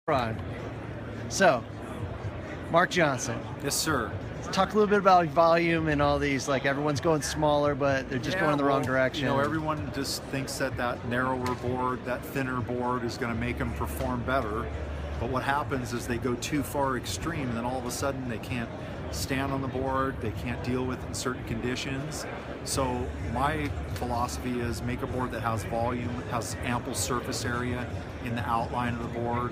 Ron. So, Mark Johnson. Yes, sir. Talk a little bit about volume and all these, like everyone's going smaller, but they're just going in the wrong direction. You know, everyone just thinks that that narrower board, that thinner board is going to make them perform better. But what happens is they go too far extreme, and then all of a sudden they can't stand on the board, they can't deal with it in certain conditions. So my philosophy is make a board that has volume, has ample surface area in the outline of the board,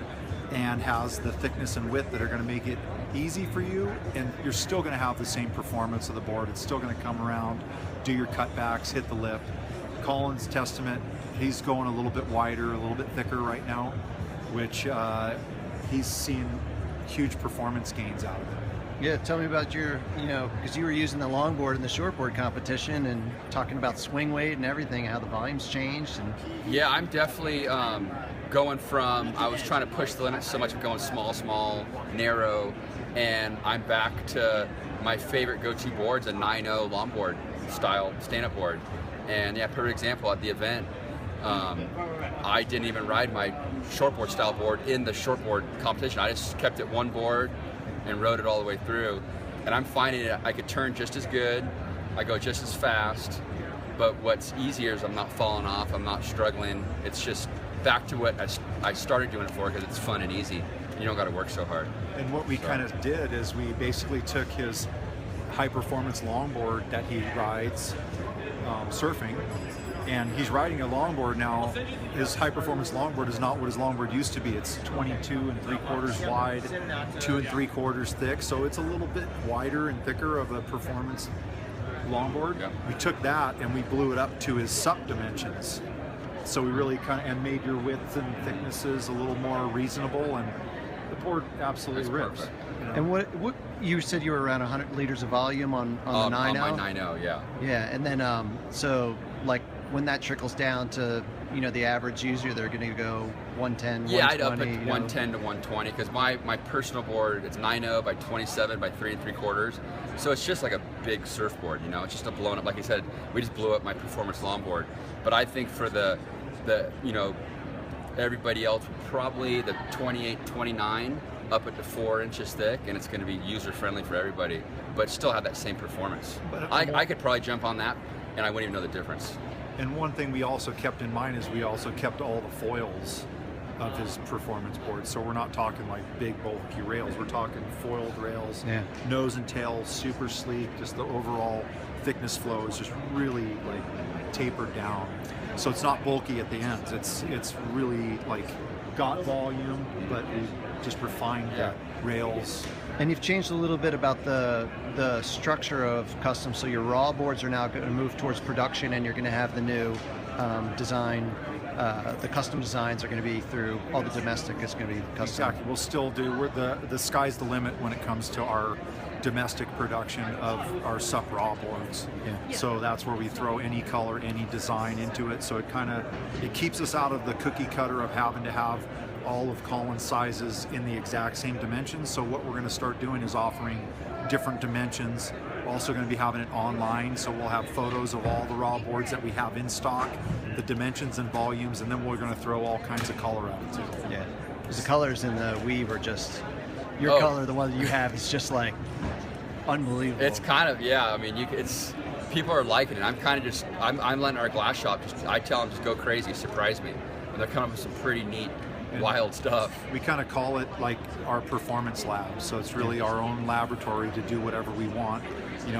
and has the thickness and width that are going to make it easy for you, and you're still going to have the same performance of the board. It's still going to come around, do your cutbacks, hit the lip. Colin's Testament, he's going a little bit wider, a little bit thicker right now, which he's seen huge performance gains out of it. Yeah, tell me about your, because you were using the longboard in the shortboard competition and talking about swing weight and everything, how the volume's changed. And yeah, I'm definitely going from, I was trying to push the limits so much of going small, narrow, and I'm back to my favorite go-to boards, a 9.0 longboard style stand-up board. And yeah, perfect example at the event, I didn't even ride my shortboard style board in the shortboard competition. I just kept it one board and rode it all the way through. And I'm finding I could turn just as good, I go just as fast, but what's easier is I'm not falling off, I'm not struggling. It's just back to what I started doing it for, because it's fun and easy. You don't got to work so hard. And what we kind of did is we basically took his high performance longboard that he rides surfing, and he's riding a longboard now. His high performance longboard is not what his longboard used to be. It's 22 3/4 wide, 2 3/4 thick, so it's a little bit wider and thicker of a performance longboard. Yeah. We took that and we blew it up to his SUP dimensions. So we really and made your width and thicknesses a little more reasonable, and the board absolutely rips. You know? And what you said you were around 100 liters of volume on the 9.0? On my 9.0, yeah. Yeah, and then so like when that trickles down to the average user, they're going to go 110, Yeah, I'd up 120, at 110 to 120, because my personal board, it's 9.0 by 27 by 3 3/4. So it's just like a big surfboard, it's just a blown up, like I said, we just blew up my performance longboard. But I think for the everybody else, probably the 28, 29 up at the 4 inches thick, and it's going to be user friendly for everybody, but still have that same performance. But I could probably jump on that and I wouldn't even know the difference. And one thing we also kept in mind is we also kept all the foils of his performance board. So we're not talking like big bulky rails, we're talking foiled rails, nose and tail super sleek, just the overall thickness flow is just really like tapered down. So it's not bulky at the ends, it's really like got volume, but we just refined the rails. And you've changed a little bit about the structure of custom, so your raw boards are now going to move towards production, and you're going to have the new design. The custom designs are going to be through all the domestic. It's going to be custom. Exactly. We'll still do. The sky's the limit when it comes to our domestic production of our SUP raw boards. Yeah. So that's where we throw any color, any design into it. So it keeps us out of the cookie cutter of having to have all of Colin's sizes in the exact same dimensions. So what we're going to start doing is offering different dimensions. We're also going to be having it online, so we'll have photos of all the raw boards that we have in stock, the dimensions and volumes, and then we're going to throw all kinds of color at it too. Yeah, because the colors in the weave are just, your color, the one that you have, is just like unbelievable. It's kind of, I mean, people are liking it. I'm kind of I'm letting our glass shop, I tell them just go crazy, surprise me. And they're coming up with some pretty neat, wild stuff. We kind of call it like our performance lab, so it's really our own laboratory to do whatever we want.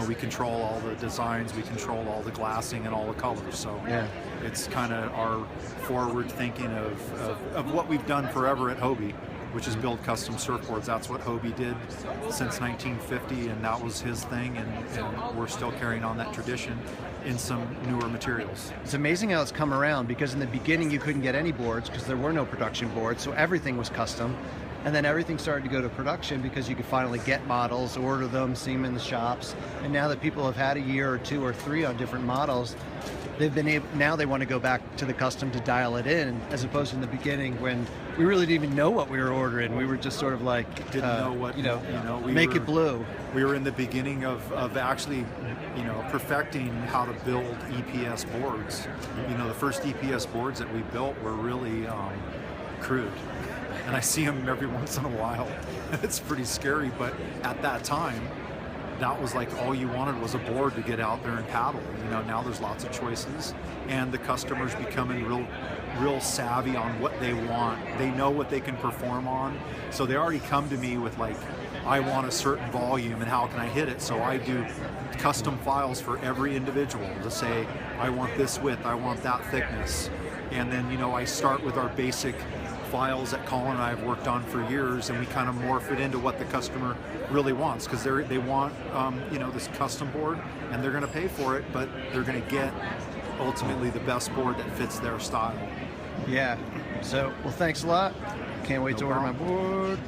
We control all the designs, we control all the glassing and all the colors, so it's kind of our forward thinking of what we've done forever at Hobie, which is build custom surfboards. That's what Hobie did since 1950, and that was his thing, and we're still carrying on that tradition in some newer materials. It's amazing how it's come around, because in the beginning you couldn't get any boards because there were no production boards, so everything was custom. And then everything started to go to production because you could finally get models, order them, see them in the shops. And now that people have had a year or 2 or 3 on different models, they've been able, now they want to go back to the custom to dial it in, as opposed to in the beginning when we really didn't even know what we were ordering. We were just sort of like, didn't know what, make it blue. We were in the beginning of actually, perfecting how to build EPS boards. The first EPS boards that we built were really crude. and I see them every once in a while. It's pretty scary, but at that time, that was like all you wanted was a board to get out there and paddle. You know, now there's lots of choices, and the customer's becoming real savvy on what they want. They know what they can perform on, so they already come to me with like, I want a certain volume and how can I hit it? So I do custom files for every individual to say, I want this width, I want that thickness. And then, you know, I start with our basic files that Colin and I have worked on for years, and we kind of morph it into what the customer really wants, because they want you know, this custom board, and they're going to pay for it, but they're going to get ultimately the best board that fits their style. Yeah. So, well, thanks a lot. Can't wait to order my board.